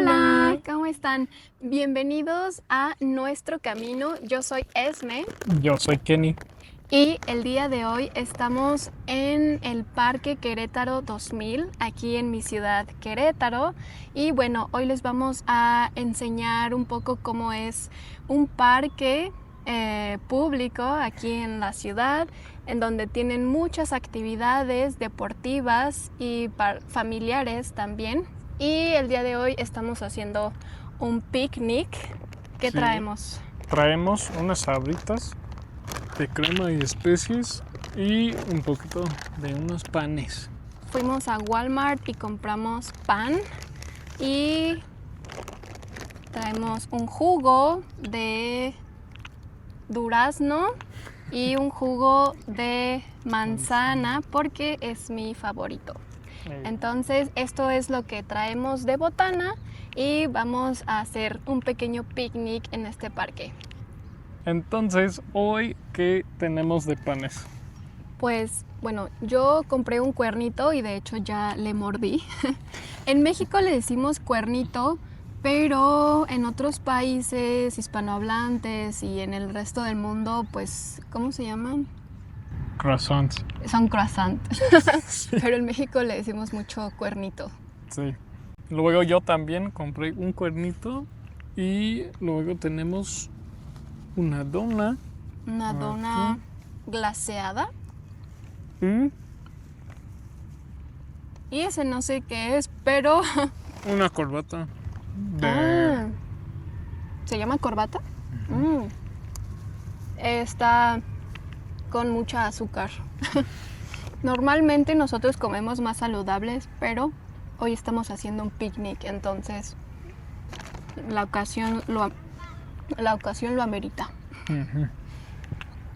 Hola, ¿cómo están? Bienvenidos a Nuestro Camino. Yo soy Esme Yo soy Kenny. y el día de hoy estamos en el Parque Querétaro 2000, aquí en mi ciudad Querétaro. Y bueno, hoy les vamos a enseñar un poco cómo es un parque público aquí en la ciudad, en donde tienen muchas actividades deportivas y familiares también. Y el día de hoy estamos haciendo un picnic. ¿Qué Sí. traemos? Traemos unas sabritas de crema y especies y un poquito de unos panes. Fuimos a Walmart y compramos pan y traemos un jugo de durazno y un jugo de manzana porque es mi favorito. Entonces esto es lo que traemos de botana y vamos a hacer un pequeño picnic en este parque. Entonces, hoy, ¿qué tenemos de panes? Pues bueno, yo compré un cuernito y de hecho ya le mordí. En México le decimos cuernito, pero en otros países hispanohablantes y en el resto del mundo, pues, ¿cómo se llaman? Croissants. Son croissant. Sí. Pero en México le decimos mucho cuernito. Sí. Luego yo también compré un cuernito y luego tenemos una dona. Una dona glaseada. Y ese no sé qué es, pero... Una corbata. ¿Se llama corbata? Está con mucha azúcar. Normalmente nosotros comemos más saludables, pero hoy estamos haciendo un picnic, entonces la ocasión lo amerita.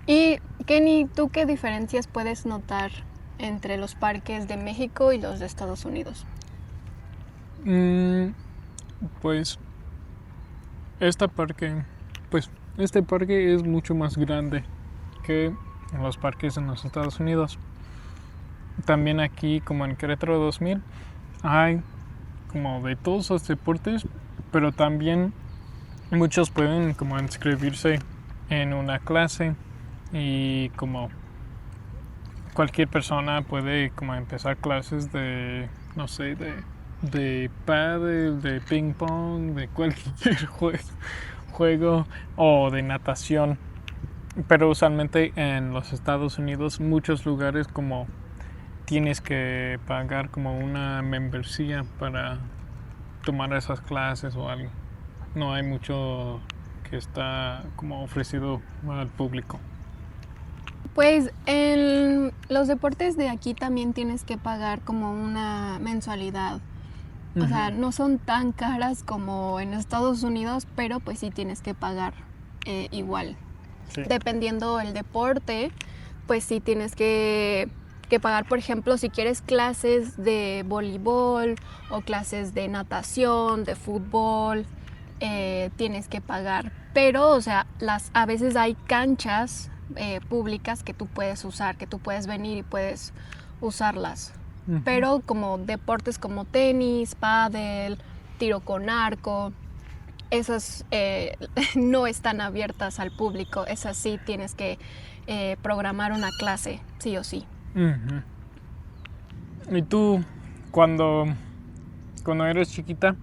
Y Kenny, ¿tú qué diferencias puedes notar entre los parques de México y los de Estados Unidos? Pues este parque es mucho más grande que los parques en los Estados Unidos. También aquí, como en Querétaro 2000, hay como de todos los deportes, pero también muchos pueden como inscribirse en una clase y como cualquier persona puede como empezar clases de, no sé, de pádel, de ping pong, de cualquier juego o de natación. Pero usualmente en los Estados Unidos muchos lugares como tienes que pagar como una membresía para tomar esas clases o algo. No hay mucho que está como ofrecido al público. Pues en los deportes de aquí también tienes que pagar como una mensualidad. O sea, no son tan caras como en Estados Unidos, pero pues sí tienes que pagar igual. Sí. Dependiendo el deporte, pues sí tienes que pagar, por ejemplo, si quieres clases de voleibol o clases de natación, de fútbol, tienes que pagar. Pero, o sea, a veces hay canchas públicas que tú puedes usar, que tú puedes venir y puedes usarlas. Pero como deportes como tenis, pádel, tiro con arco, esas no están abiertas al público. Esas sí tienes que programar una clase, sí o sí. ¿Y tú, cuando eres chiquita,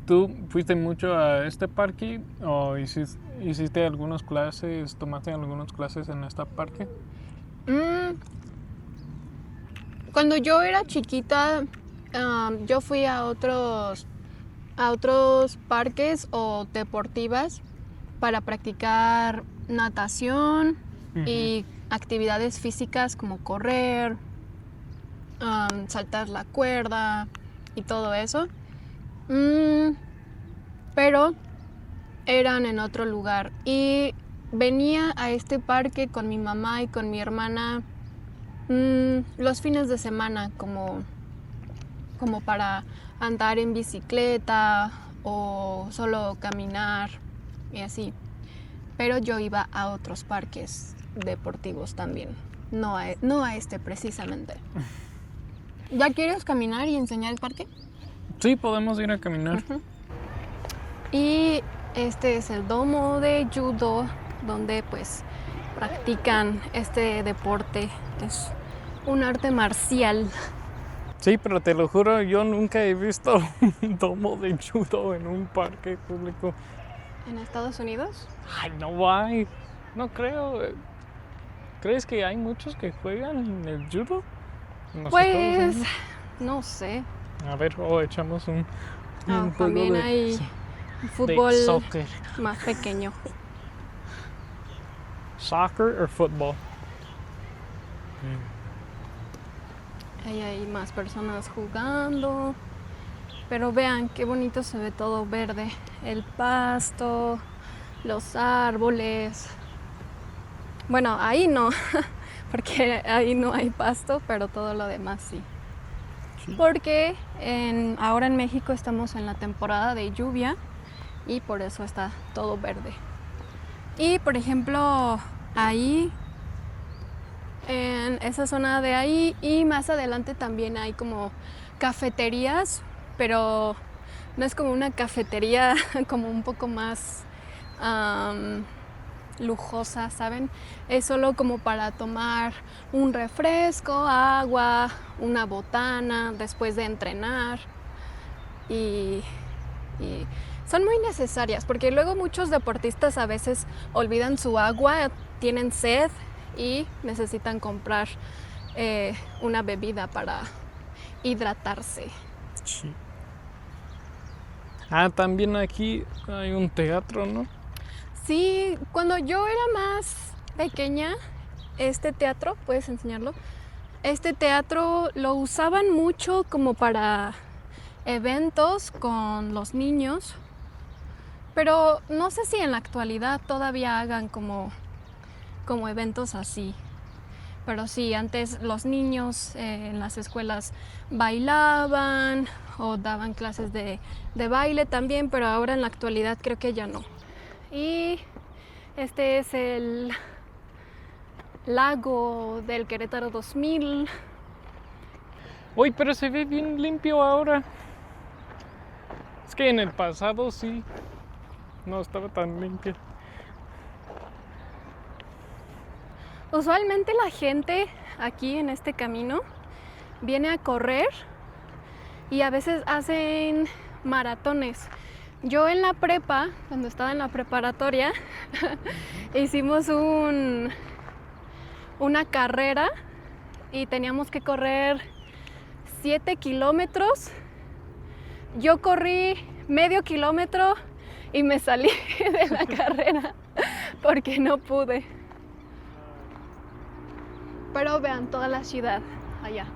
tú fuiste mucho a este parque o hiciste algunas clases, tomaste algunas clases en este parque? Cuando yo era chiquita, yo fui a otros parques o deportivas para practicar natación y actividades físicas como correr, saltar la cuerda y todo eso. Pero eran en otro lugar y venía a este parque con mi mamá y con mi hermana los fines de semana como para andar en bicicleta o solo caminar y así. Pero yo iba a otros parques deportivos también, no a este precisamente. ¿Ya quieres caminar y enseñar el parque? Sí, podemos ir a caminar. Y este es el domo de judo, donde pues practican este deporte. Es un arte marcial. Sí, pero te lo juro, yo nunca he visto un domo de judo en un parque público. ¿En Estados Unidos? Ay, no hay. No creo. ¿Crees que hay muchos que juegan el judo en los Estados Pues Unidos? no sé. A ver, echamos un juego También hay de fútbol soccer. más pequeño. ¿Soccer o fútbol? Ahí hay más personas jugando. Pero vean qué bonito se ve todo verde. El pasto, los árboles. Bueno, ahí no, porque ahí no hay pasto, pero todo lo demás sí. Sí. Porque ahora en México estamos en la temporada de lluvia y por eso está todo verde. Y por ejemplo, ahí, en esa zona de ahí y más adelante también hay como cafeterías, pero no es como una cafetería como un poco más lujosa, ¿saben? Es solo como para tomar un refresco, agua, una botana después de entrenar y son muy necesarias porque luego muchos deportistas a veces olvidan su agua, tienen sed y necesitan comprar una bebida para hidratarse. Sí. También aquí hay un teatro, ¿no? Sí, cuando yo era más pequeña, este teatro, ¿puedes enseñarlo? Este teatro lo usaban mucho como para eventos con los niños, pero no sé si en la actualidad todavía hagan como eventos así. Pero sí, antes los niños en las escuelas bailaban o daban clases de baile también, pero ahora en la actualidad creo que ya no. Y este es el lago del Querétaro 2000. Uy, pero se ve bien limpio ahora. Es que en el pasado sí, no estaba tan limpio. Usualmente la gente aquí en este camino viene a correr y a veces hacen maratones. Yo en la prepa, cuando estaba en la preparatoria, hicimos una carrera y teníamos que correr 7 kilómetros. Yo corrí medio kilómetro y me salí de la carrera porque no pude. Pero vean toda la ciudad allá.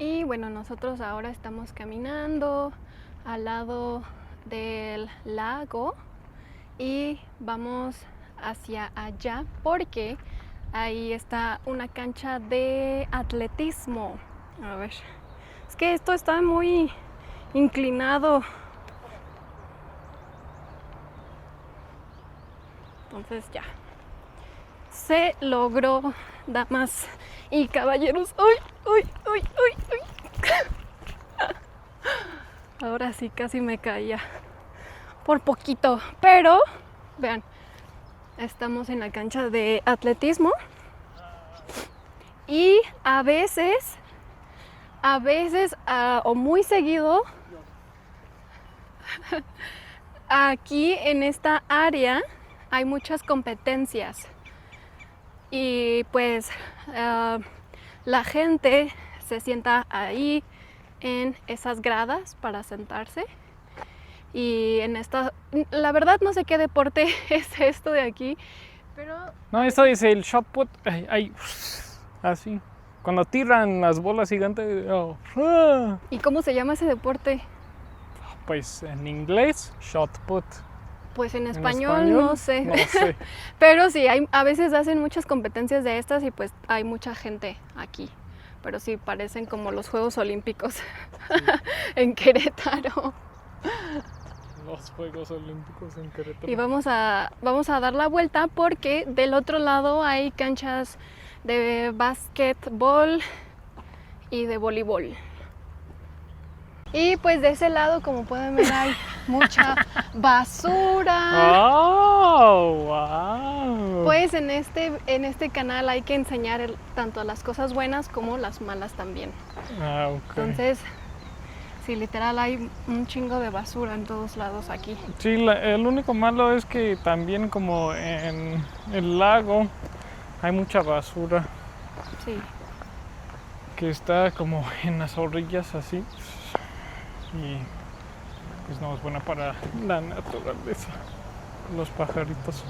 Y bueno, nosotros ahora estamos caminando al lado del lago y vamos hacia allá porque ahí está una cancha de atletismo. A ver, es que esto está muy inclinado. Entonces ya, se logró, damas y caballeros. ¡Uy, uy, uy, uy, uy! Ahora sí casi me caía por poquito, pero vean, estamos en la cancha de atletismo y a veces o muy seguido aquí en esta área hay muchas competencias y pues la gente se sienta ahí en esas gradas para sentarse y la verdad no sé qué deporte es esto de aquí, pero No, esto es el shot put. Así. Cuando tiran las bolas gigantes. ¿Y cómo se llama ese deporte? Pues en inglés, shot put. Pues en español no sé. No sé. Pero sí, a veces hacen muchas competencias de estas y pues hay mucha gente aquí. Pero sí, parecen como los Juegos Olímpicos en Querétaro. los Juegos Olímpicos en Querétaro. Y vamos a dar la vuelta porque del otro lado hay canchas de básquetbol y de voleibol. Y pues de ese lado, como pueden ver, hay mucha basura. ¡Oh, wow! Pues en este canal hay que enseñar tanto las cosas buenas como las malas también. Ah, ok. Entonces, sí, literal hay un chingo de basura en todos lados aquí. Sí, el único malo es que también como en el lago hay mucha basura Sí. que está como en las orillas así y pues no es buena para la naturaleza, los pajaritos.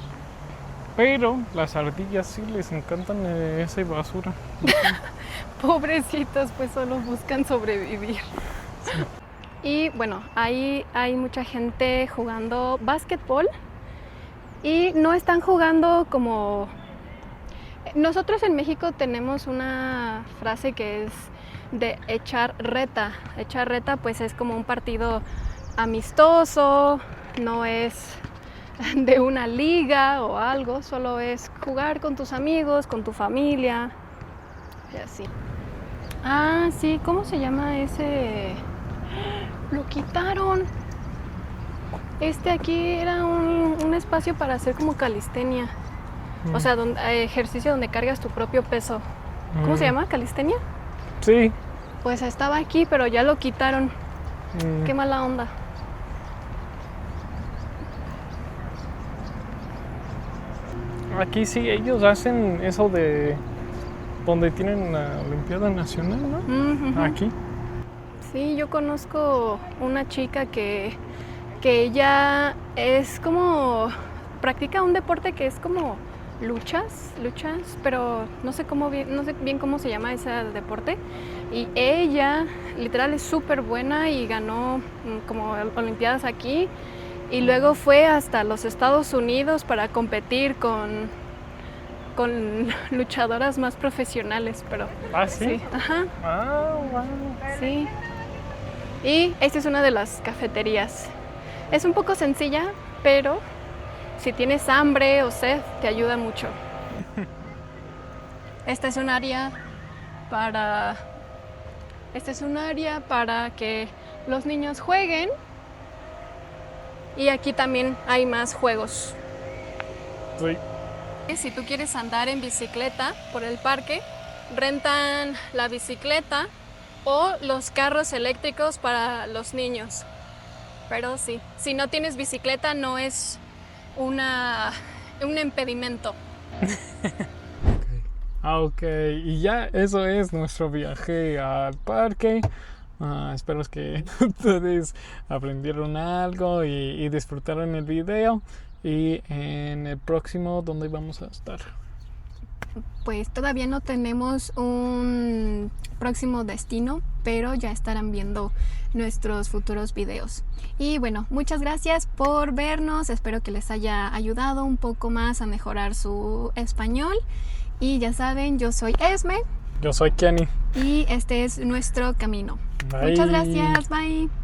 Pero las ardillas sí les encantan esa basura. Pobrecitos, pues solo buscan sobrevivir. Sí. Y bueno, ahí hay mucha gente jugando básquetbol y no están jugando como... Nosotros en México tenemos una frase que es de echar reta. Echar reta pues es como un partido amistoso, no es de una liga o algo, solo es jugar con tus amigos, con tu familia y así. Ah, sí, ¿cómo se llama ese? Lo quitaron. Aquí era un espacio para hacer como calistenia. O sea, ejercicio donde cargas tu propio peso. ¿Cómo se llama? ¿Calistenia? Sí. Pues estaba aquí, pero ya lo quitaron. Qué mala onda. Aquí sí, ellos hacen eso de donde tienen la Olimpiada Nacional, ¿no? Aquí. Sí, yo conozco una chica que ella es como... practica un deporte que es como luchas, pero no sé bien cómo se llama ese deporte. Y ella literal es súper buena y ganó como olimpiadas aquí. Y luego fue hasta los Estados Unidos para competir con luchadoras más profesionales, pero... ¿Ah, sí? Sí, ajá. Ah, wow. Sí. Y esta es una de las cafeterías. Es un poco sencilla, pero si tienes hambre o sed, te ayuda mucho. Esta es un área para que los niños jueguen. Y aquí también hay más juegos. Sí. Si tú quieres andar en bicicleta por el parque, rentan la bicicleta o los carros eléctricos para los niños. Pero sí, si no tienes bicicleta no es un impedimento. Ok, y ya eso es nuestro viaje al parque. Espero que ustedes aprendieron algo y disfrutaron el video. Y en el próximo, ¿dónde vamos a estar? Pues todavía no tenemos un próximo destino, pero ya estarán viendo nuestros futuros videos. Y bueno, muchas gracias por vernos. Espero que les haya ayudado un poco más a mejorar su español. Y ya saben, yo soy Esme. Yo soy Kenny. Y este es nuestro camino. Bye. Muchas gracias. Bye.